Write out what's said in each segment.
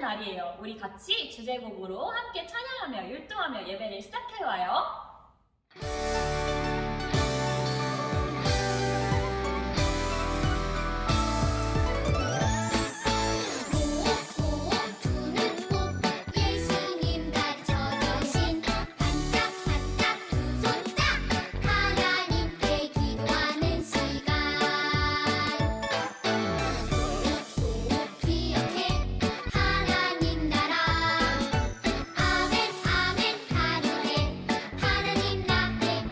날이에요. 우리 같이 주제곡으로 함께 찬양하며 율동하며 예배를 시작해봐요. 아멘 아멘 하루에 하나님 나의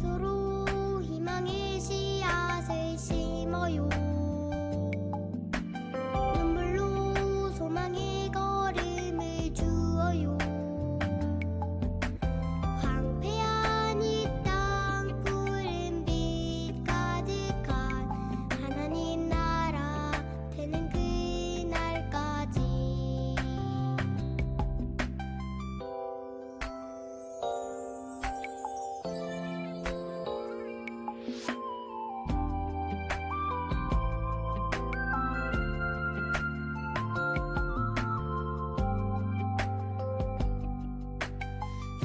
서로 희망의 씨앗을 심어요. 눈물로 소망의 걸음을 주어요. 황폐한 이 땅 푸른 빛 가득한 하나님 나라 되는 그날까지.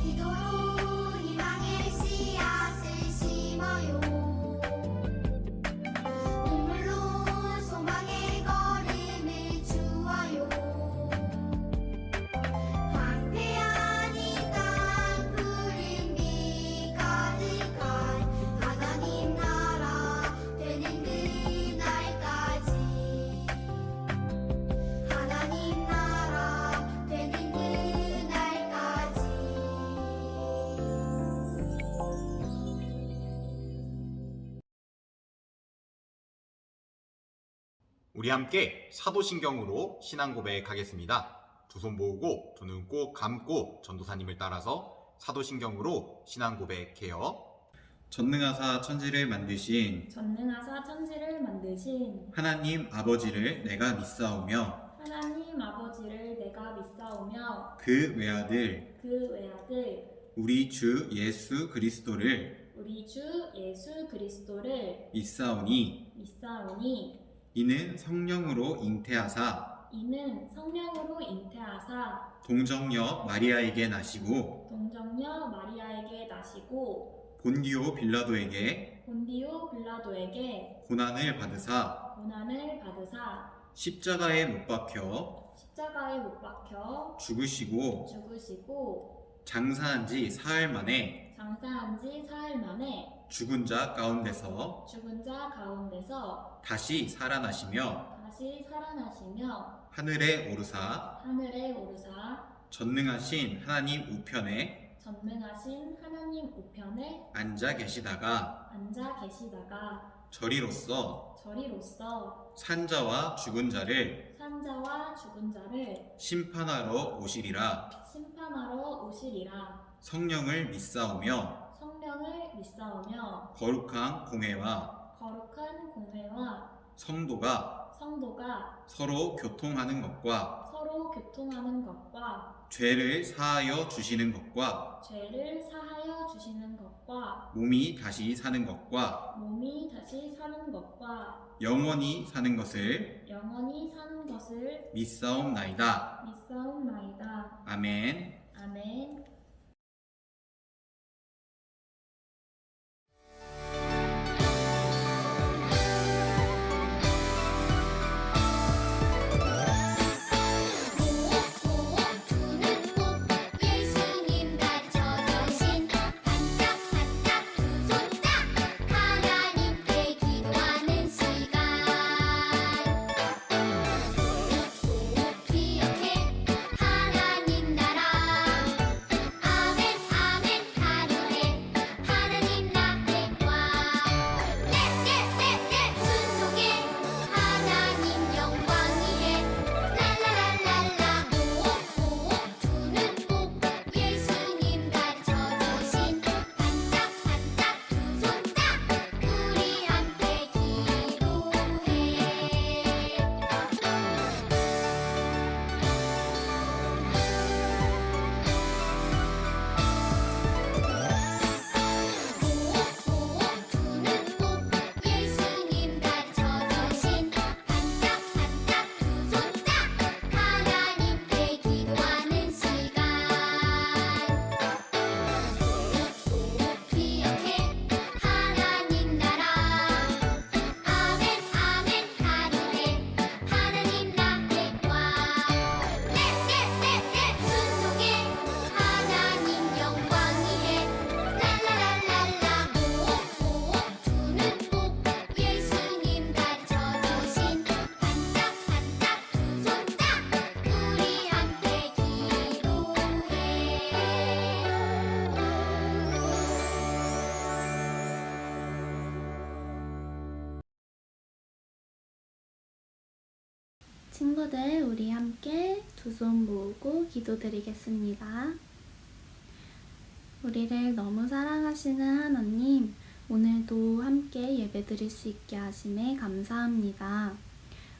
기도로 희망의 씨앗을 심어요. 눈물로 소망의 걸음을 주어요. 황폐한 이 땅 푸른 빛 가득한 하나님 나라 되는 그날까지. 하나님 나라 되는 그날까지. 우리 함께 사도신경으로 신앙 고백하겠습니다. 두 손 모으고 두 눈 꼭 감고 전도사님을 따라서 사도신경으로 신앙 고백해요. 전능하사 천지를 만드신 전능하사 천지를 만드신 하나님 아버지를 내가 믿사오며 하나님 아버지를 내가 믿사오며 그 외아들 그 외아들 우리 주 예수 그리스도를 우리 주 예수 그리스도를 믿사오니 믿사오니 이는 성령으로 잉태하사 이는 성령으로 잉태하사 동정녀 마리아에게 나시고 동정녀 마리아에게 나시고 본디오 빌라도에게 본디오 빌라도에게 고난을 받으사 고난을 받으사 십자가에 못 박혀 십자가에 못 박혀 죽으시고 죽으시고 장사한 지 사흘 만에 장사한 지 사흘 만에 죽은 자 가운데서 죽은 자 가운데서 다시 살아나시며 다시 살아나시며 하늘에 오르사 하늘에 오르사 전능하신 하나님 우편에 전능하신 하나님 우편에 앉아 계시다가 앉아 계시다가 저리로서 산자와 죽은 자를 산자와 죽은 자를 심판하러 오시리라. 심판하러 오시리라. 성령을 믿사오며 성령을 믿사오며 거룩한 공회와 거룩한 공회와 성도가 서로 교통하는 것과 서로 교통하는 것과 죄를 사하여 주시는 것과 죄를 사하여 주시는 것과 몸이 다시 사는 것과 몸이 다시 사는 것과 영원히 사는 것을 영원히 사는 것을 믿사옵나이다. 믿사옵나이다. 아멘. 아멘. 눈을 꼭 예수님 가르쳐주신 반짝반짝 두 손짝 하나님께 기도하는 시간. 속 기억해 하나님 나라 친구들, 우리 함께 두 손 모으고 기도드리겠습니다. 우리를 너무 사랑하시는 하나님, 오늘도 함께 예배드릴 수 있게 하심에 감사합니다.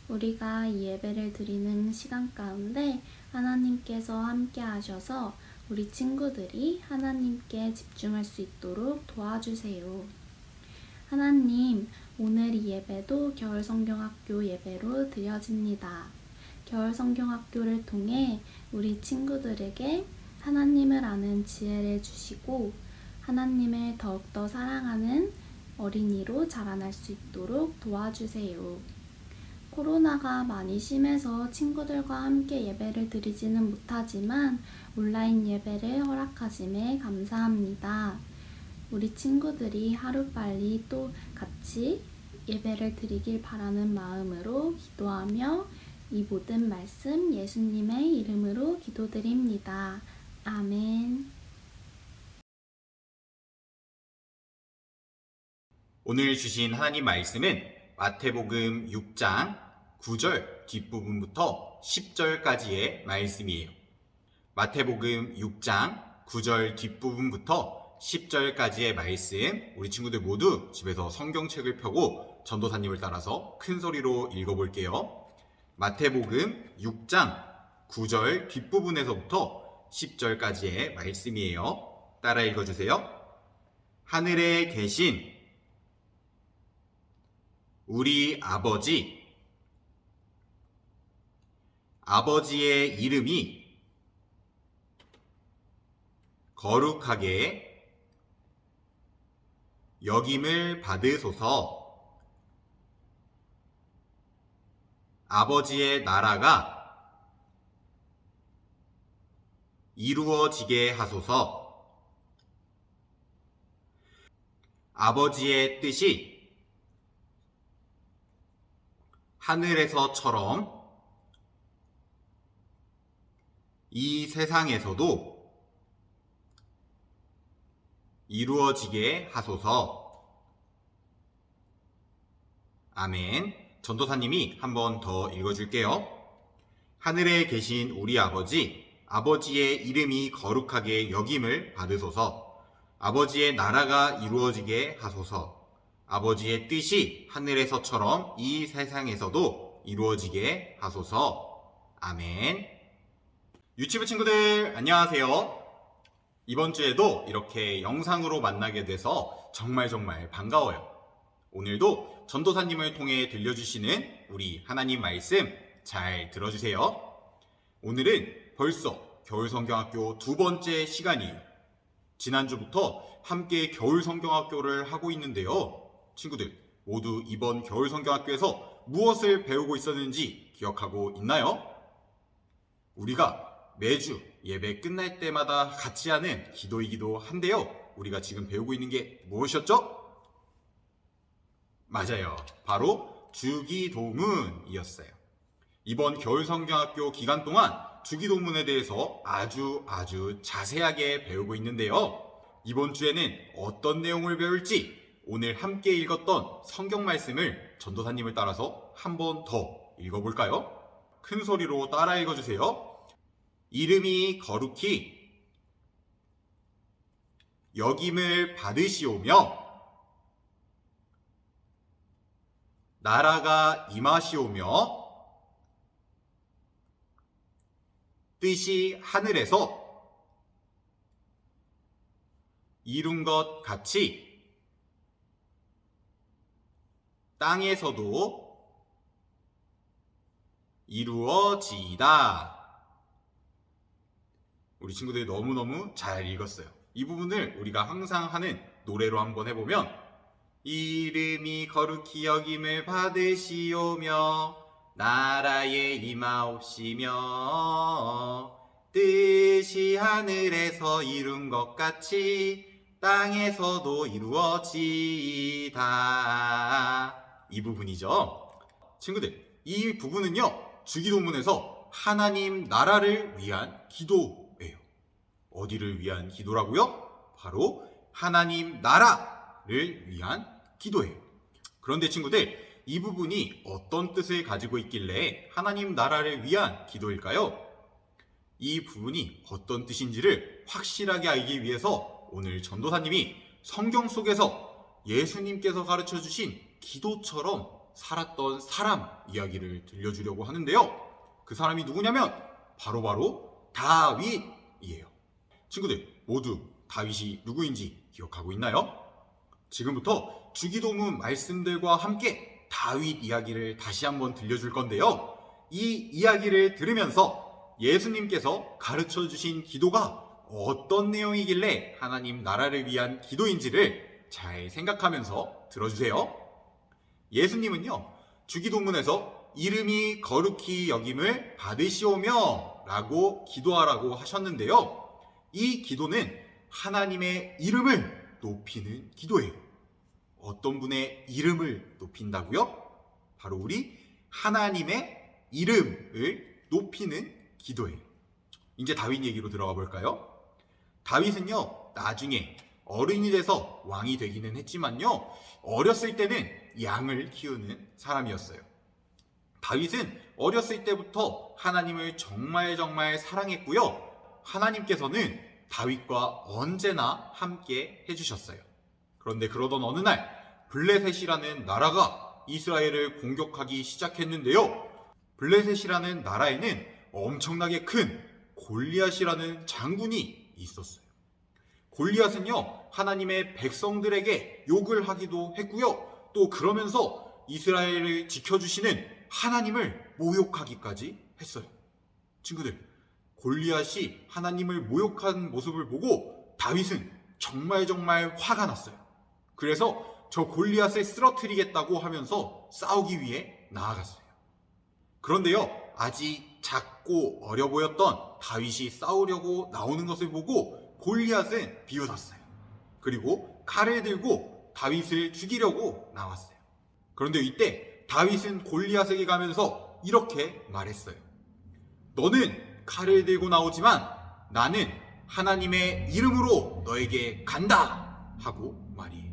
우리가 이 예배를 드리는 시간 가운데 하나님께서 함께 하셔서 우리 친구들이 하나님께 집중할 수 있도록 도와주세요. 하나님, 오늘 이 예배도 겨울성경학교 예배로 드려집니다. 겨울성경학교를 통해 우리 친구들에게 하나님을 아는 지혜를 주시고 하나님을 더욱더 사랑하는 어린이로 자라날 수 있도록 도와주세요. 코로나가 많이 심해서 친구들과 함께 예배를 드리지는 못하지만 온라인 예배를 허락하심에 감사합니다. 우리 친구들이 하루빨리 또 같이 예배를 드리길 바라는 마음으로 기도하며 이 모든 말씀 예수님의 이름으로 기도드립니다. 아멘. 오늘 주신 하나님 말씀은 마태복음 6장 9절 뒷부분부터 10절까지의 말씀이에요. 마태복음 6장 9절 뒷부분부터 10절까지의 말씀, 우리 친구들 모두 집에서 성경책을 펴고 전도사님을 따라서 큰 소리로 읽어볼게요. 마태복음 6장 9절 뒷부분에서부터 10절까지의 말씀이에요. 따라 읽어주세요. 하늘에 계신 우리 아버지의 이름이 거룩하게 여김을 받으소서. 아버지의 나라가 이루어지게 하소서. 아버지의 뜻이 하늘에서처럼 이 세상에서도 이루어지게 하소서. 아멘. 전도사님이 한 번 더 읽어줄게요. 하늘에 계신 우리 아버지의 이름이 거룩하게 여김을 받으소서. 아버지의 나라가 이루어지게 하소서. 아버지의 뜻이 하늘에서처럼 이 세상에서도 이루어지게 하소서. 아멘. 유치부 친구들 안녕하세요. 이번 주에도 이렇게 영상으로 만나게 돼서 정말 반가워요. 오늘도 전도사님을 통해 들려주시는 우리 하나님 말씀 잘 들어주세요. 오늘은 벌써 겨울성경학교 두 번째 시간이에요. 지난주부터 함께 겨울성경학교를 하고 있는데요. 친구들 모두 이번 겨울성경학교에서 무엇을 배우고 있었는지 기억하고 있나요? 우리가 매주 예배 끝날 때마다 같이 하는 기도이기도 한데요. 우리가 지금 배우고 있는 게 무엇이었죠? 맞아요. 바로 주기도문이었어요. 이번 겨울성경학교 기간 동안 주기도문에 대해서 아주 자세하게 배우고 있는데요. 이번 주에는 어떤 내용을 배울지 오늘 함께 읽었던 성경 말씀을 전도사님을 따라서 한 번 더 읽어볼까요? 큰 소리로 따라 읽어주세요. 이름이 거룩히 여김을 받으시오며 나라가 임하시오며 뜻이 하늘에서 이룬 것 같이 땅에서도 이루어지이다. 우리 친구들이 너무너무 잘 읽었어요. 이 부분을 우리가 항상 하는 노래로 한번 해보면 이름이 거룩히 여김을 받으시오며 나라에 임하옵시며 뜻이 하늘에서 이룬 것 같이 땅에서도 이루어지이다. 이 부분이죠. 친구들, 이 부분은요 주기도문에서 하나님 나라를 위한 기도예요. 어디를 위한 기도라고요? 바로 하나님 나라를 위한 기도예요. 그런데 친구들, 이 부분이 어떤 뜻을 가지고 있길래 하나님 나라를 위한 기도일까요? 이 부분이 어떤 뜻인지를 확실하게 알기 위해서 오늘 전도사님이 성경 속에서 예수님께서 가르쳐 주신 기도처럼 살았던 사람 이야기를 들려주려고 하는데요. 그 사람이 누구냐면 바로 다윗이에요. 친구들 모두 다윗이 누구인지 기억하고 있나요? 지금부터 주기도문 말씀들과 함께 다윗 이야기를 다시 한번 들려줄 건데요. 이 이야기를 들으면서 예수님께서 가르쳐 주신 기도가 어떤 내용이길래 하나님 나라를 위한 기도인지를 잘 생각하면서 들어주세요. 예수님은요, 주기도문에서 이름이 거룩히 여김을 받으시오며 라고 기도하라고 하셨는데요. 이 기도는 하나님의 이름을 높이는 기도예요. 어떤 분의 이름을 높인다고요? 바로 우리 하나님의 이름을 높이는 기도예요. 이제 다윗 얘기로 들어가 볼까요? 다윗은요, 나중에 어른이 돼서 왕이 되기는 했지만요, 어렸을 때는 양을 키우는 사람이었어요. 다윗은 어렸을 때부터 하나님을 정말 사랑했고요. 하나님께서는 다윗과 언제나 함께 해주셨어요. 그런데 그러던 어느 날 블레셋이라는 나라가 이스라엘을 공격하기 시작했는데요. 블레셋이라는 나라에는 엄청나게 큰 골리앗이라는 장군이 있었어요. 골리앗은요, 하나님의 백성들에게 욕을 하기도 했고요. 또 그러면서 이스라엘을 지켜주시는 하나님을 모욕하기까지 했어요. 친구들, 골리앗이 하나님을 모욕한 모습을 보고 다윗은 정말 화가 났어요. 그래서 저 골리앗을 쓰러뜨리겠다고 하면서 싸우기 위해 나아갔어요. 그런데요, 아직 작고 어려 보였던 다윗이 싸우려고 나오는 것을 보고 골리앗은 비웃었어요. 그리고 칼을 들고 다윗을 죽이려고 나왔어요. 그런데 이때 다윗은 골리앗에게 가면서 이렇게 말했어요. 너는 칼을 들고 나오지만 나는 하나님의 이름으로 너에게 간다 하고 말이에요.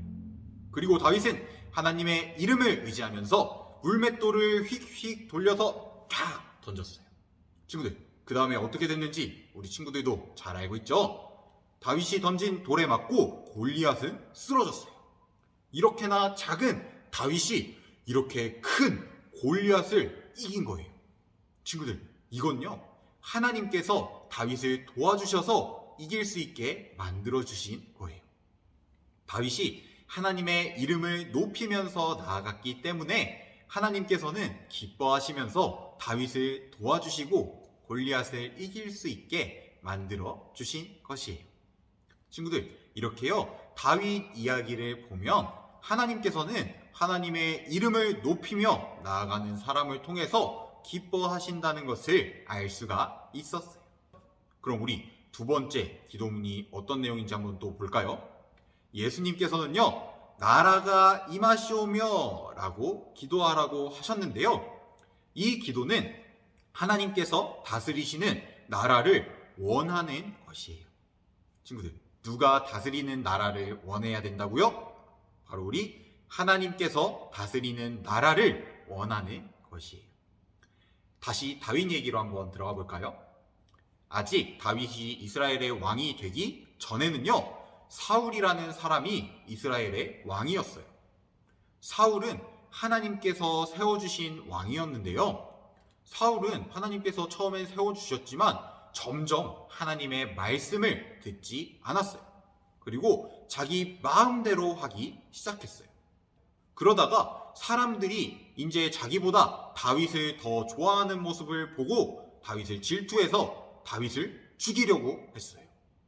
그리고 다윗은 하나님의 이름을 의지하면서 물맷돌을 휙휙 돌려서 탁 던졌어요. 친구들, 그 다음에 어떻게 됐는지 우리 친구들도 잘 알고 있죠? 다윗이 던진 돌에 맞고 골리앗은 쓰러졌어요. 이렇게나 작은 다윗이 이렇게 큰 골리앗을 이긴 거예요. 친구들, 이건요, 하나님께서 다윗을 도와주셔서 이길 수 있게 만들어주신 거예요. 다윗이 하나님의 이름을 높이면서 나아갔기 때문에 하나님께서는 기뻐하시면서 다윗을 도와주시고 골리앗을 이길 수 있게 만들어 주신 것이에요. 친구들, 이렇게요, 다윗 이야기를 보면 하나님께서는 하나님의 이름을 높이며 나아가는 사람을 통해서 기뻐하신다는 것을 알 수가 있었어요. 그럼 우리 두 번째 기도문이 어떤 내용인지 한번 또 볼까요? 예수님께서는요, 나라가 임하시오며 라고 기도하라고 하셨는데요. 이 기도는 하나님께서 다스리시는 나라를 원하는 것이에요. 친구들, 누가 다스리는 나라를 원해야 된다고요? 바로 우리 하나님께서 다스리는 나라를 원하는 것이에요. 다시 다윗 얘기로 한번 들어가 볼까요? 아직 다윗이 이스라엘의 왕이 되기 전에는요, 사울이라는 사람이 이스라엘의 왕이었어요. 사울은 하나님께서 세워주신 왕이었는데요. 사울은 하나님께서 처음엔 세워주셨지만 점점 하나님의 말씀을 듣지 않았어요. 그리고 자기 마음대로 하기 시작했어요. 그러다가 사람들이 이제 자기보다 다윗을 더 좋아하는 모습을 보고 다윗을 질투해서 다윗을 죽이려고 했어요.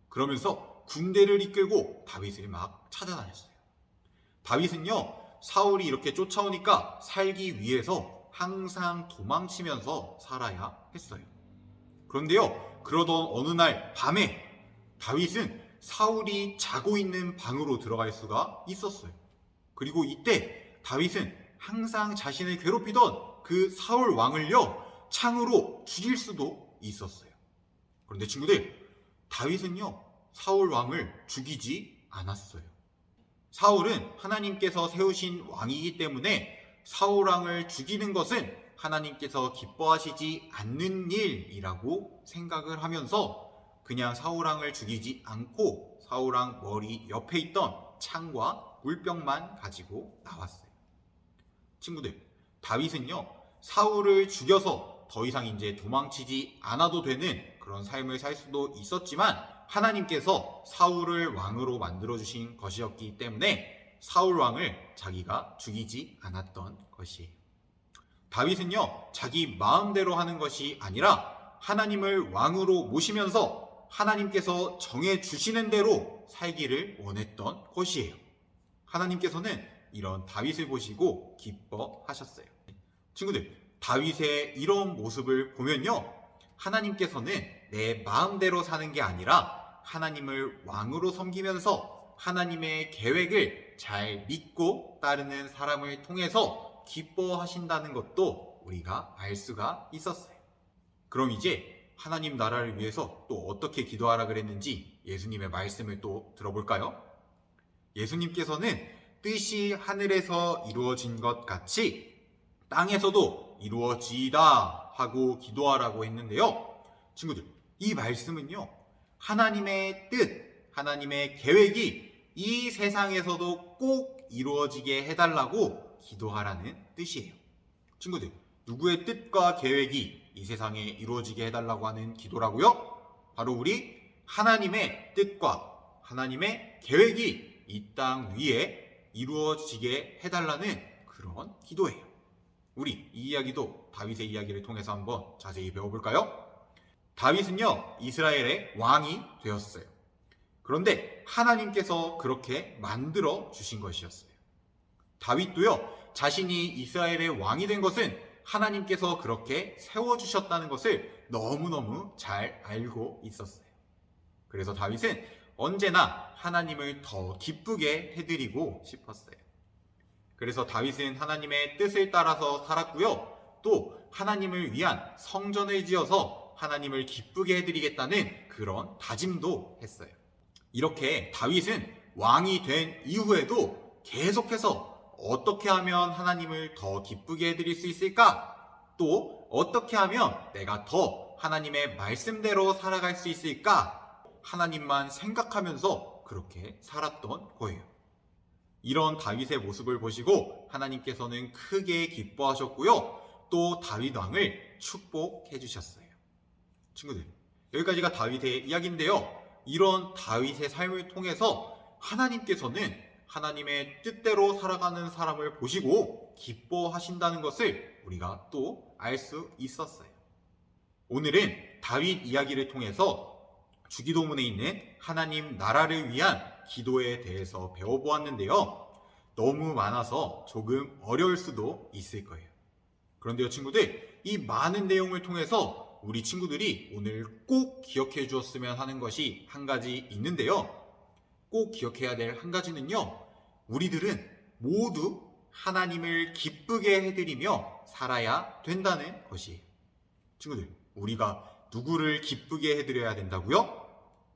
그러면서 군대를 이끌고 다윗을 막 찾아다녔어요. 다윗은요, 사울이 이렇게 쫓아오니까 살기 위해서 항상 도망치면서 살아야 했어요. 그런데요, 그러던 어느 날 밤에 다윗은 사울이 자고 있는 방으로 들어갈 수가 있었어요. 그리고 이때 다윗은 항상 자신을 괴롭히던 그 사울 왕을요, 창으로 죽일 수도 있었어요. 그런데 친구들, 다윗은요, 사울 왕을 죽이지 않았어요. 사울은 하나님께서 세우신 왕이기 때문에 사울왕을 죽이는 것은 하나님께서 기뻐하시지 않는 일이라고 생각을 하면서 그냥 사울왕을 죽이지 않고 사울왕 머리 옆에 있던 창과 물병만 가지고 나왔어요. 친구들, 다윗은요, 사울을 죽여서 더 이상 이제 도망치지 않아도 되는 그런 삶을 살 수도 있었지만 하나님께서 사울을 왕으로 만들어주신 것이었기 때문에 사울 왕을 자기가 죽이지 않았던 것이에요. 다윗은요, 자기 마음대로 하는 것이 아니라 하나님을 왕으로 모시면서 하나님께서 정해주시는 대로 살기를 원했던 것이에요. 하나님께서는 이런 다윗을 보시고 기뻐하셨어요. 친구들, 다윗의 이런 모습을 보면요, 하나님께서는 내 마음대로 사는 게 아니라 하나님을 왕으로 섬기면서 하나님의 계획을 잘 믿고 따르는 사람을 통해서 기뻐하신다는 것도 우리가 알 수가 있었어요. 그럼 이제 하나님 나라를 위해서 또 어떻게 기도하라 그랬는지 예수님의 말씀을 또 들어볼까요? 예수님께서는 뜻이 하늘에서 이루어진 것 같이 땅에서도 이루어지이다 하고 기도하라고 했는데요. 친구들, 이 말씀은요, 하나님의 뜻, 하나님의 계획이 이 세상에서도 꼭 이루어지게 해달라고 기도하라는 뜻이에요. 친구들, 누구의 뜻과 계획이 이 세상에 이루어지게 해달라고 하는 기도라고요? 바로 우리 하나님의 뜻과 하나님의 계획이 이 땅 위에 이루어지게 해달라는 그런 기도예요. 우리 이 이야기도 다윗의 이야기를 통해서 한번 자세히 배워볼까요? 다윗은요, 이스라엘의 왕이 되었어요. 그런데 하나님께서 그렇게 만들어 주신 것이었어요. 다윗도요, 자신이 이스라엘의 왕이 된 것은 하나님께서 그렇게 세워주셨다는 것을 너무너무 잘 알고 있었어요. 그래서 다윗은 언제나 하나님을 더 기쁘게 해드리고 싶었어요. 그래서 다윗은 하나님의 뜻을 따라서 살았고요, 또 하나님을 위한 성전을 지어서 하나님을 기쁘게 해드리겠다는 그런 다짐도 했어요. 이렇게 다윗은 왕이 된 이후에도 계속해서 어떻게 하면 하나님을 더 기쁘게 해드릴 수 있을까? 또 어떻게 하면 내가 더 하나님의 말씀대로 살아갈 수 있을까? 하나님만 생각하면서 그렇게 살았던 거예요. 이런 다윗의 모습을 보시고 하나님께서는 크게 기뻐하셨고요, 또 다윗 왕을 축복해 주셨어요. 친구들, 여기까지가 다윗의 이야기인데요, 이런 다윗의 삶을 통해서 하나님께서는 하나님의 뜻대로 살아가는 사람을 보시고 기뻐하신다는 것을 우리가 또 알 수 있었어요. 오늘은 다윗 이야기를 통해서 주기도문에 있는 하나님 나라를 위한 기도에 대해서 배워보았는데요, 너무 많아서 조금 어려울 수도 있을 거예요. 그런데요, 친구들, 이 많은 내용을 통해서 우리 친구들이 오늘 꼭 기억해 주었으면 하는 것이 한 가지 있는데요, 꼭 기억해야 될 한 가지는요, 우리들은 모두 하나님을 기쁘게 해드리며 살아야 된다는 것이에요. 친구들, 우리가 누구를 기쁘게 해드려야 된다고요?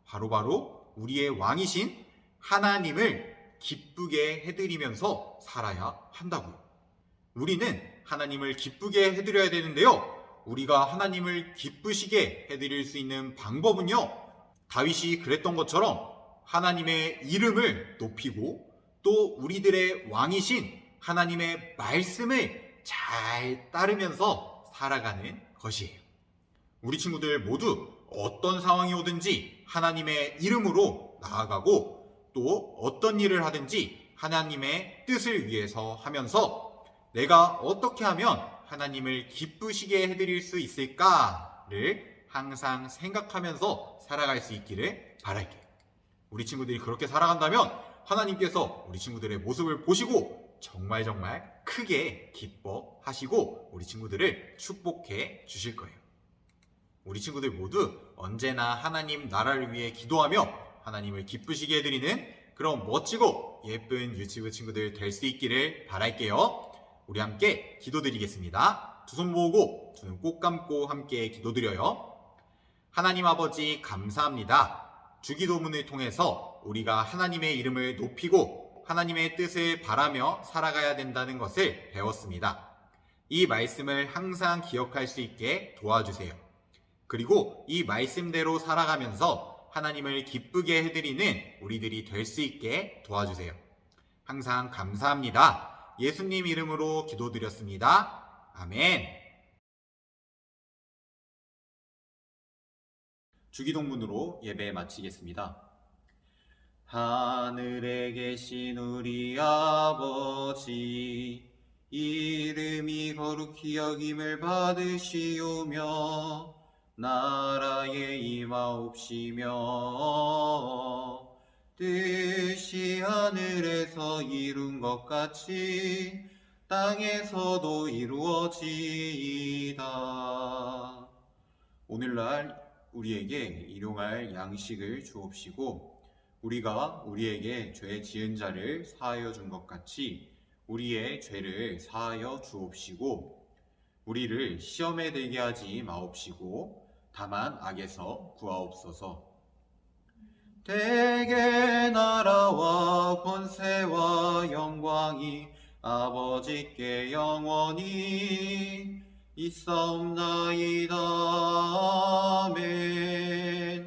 바로 우리의 왕이신 하나님을 기쁘게 해드리면서 살아야 한다고요. 우리는 하나님을 기쁘게 해드려야 되는데요, 우리가 하나님을 기쁘시게 해드릴 수 있는 방법은요, 다윗이 그랬던 것처럼 하나님의 이름을 높이고 또 우리들의 왕이신 하나님의 말씀을 잘 따르면서 살아가는 것이에요. 우리 친구들 모두 어떤 상황이 오든지 하나님의 이름으로 나아가고 또 어떤 일을 하든지 하나님의 뜻을 위해서 하면서 내가 어떻게 하면 하나님을 기쁘시게 해드릴 수 있을까를 항상 생각하면서 살아갈 수 있기를 바랄게요. 우리 친구들이 그렇게 살아간다면 하나님께서 우리 친구들의 모습을 보시고 정말 크게 기뻐하시고 우리 친구들을 축복해 주실 거예요. 우리 친구들 모두 언제나 하나님 나라를 위해 기도하며 하나님을 기쁘시게 해드리는 그런 멋지고 예쁜 유치부 친구들 될 수 있기를 바랄게요. 우리 함께 기도드리겠습니다. 두 손 모으고 두 눈 꼭 감고 함께 기도드려요. 하나님 아버지 감사합니다. 주기도문을 통해서 우리가 하나님의 이름을 높이고 하나님의 뜻을 바라며 살아가야 된다는 것을 배웠습니다. 이 말씀을 항상 기억할 수 있게 도와주세요. 그리고 이 말씀대로 살아가면서 하나님을 기쁘게 해드리는 우리들이 될 수 있게 도와주세요. 항상 감사합니다. 예수님 이름으로 기도드렸습니다. 아멘. 주기도문으로 예배 마치겠습니다. 하늘에 계신 우리 아버지, 이름이 거룩히 여김을 받으시오며 나라에 임하옵시며 뜻이 하늘에서 이룬 것 같이 땅에서도 이루어지이다. 오늘날 우리에게 일용할 양식을 주옵시고 우리가 우리에게 죄 지은 자를 사하여 준 것 같이 우리의 죄를 사하여 주옵시고 우리를 시험에 들게 하지 마옵시고 다만 악에서 구하옵소서. 대개 나라와 권세와 영광이 아버지께 영원히 있사옵나이다. 아멘.